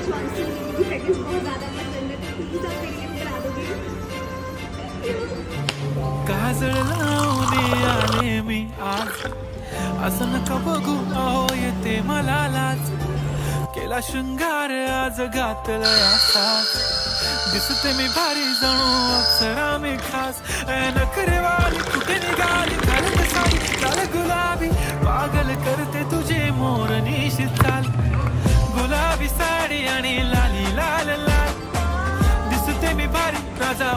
Chances की seconds बहुत ज़्यादा पसंद है, तो प्लीज़ आप मेरे लिए करा दोगे? काजळ लावून आले मी आज, असं नका बघू अहो येते मला लाज. केला शृंगार आज घातलाय असाच, दिसते मी भारी जणू अप्सरा मी खास. नखरेवाली कुठे निघाली घालत साडी लाल गुलाबी, पागल करते तुझे मोरनीशी चाल. गुलाबी साडी आणि लाली लाल लाल, दिसते मी भारी राजा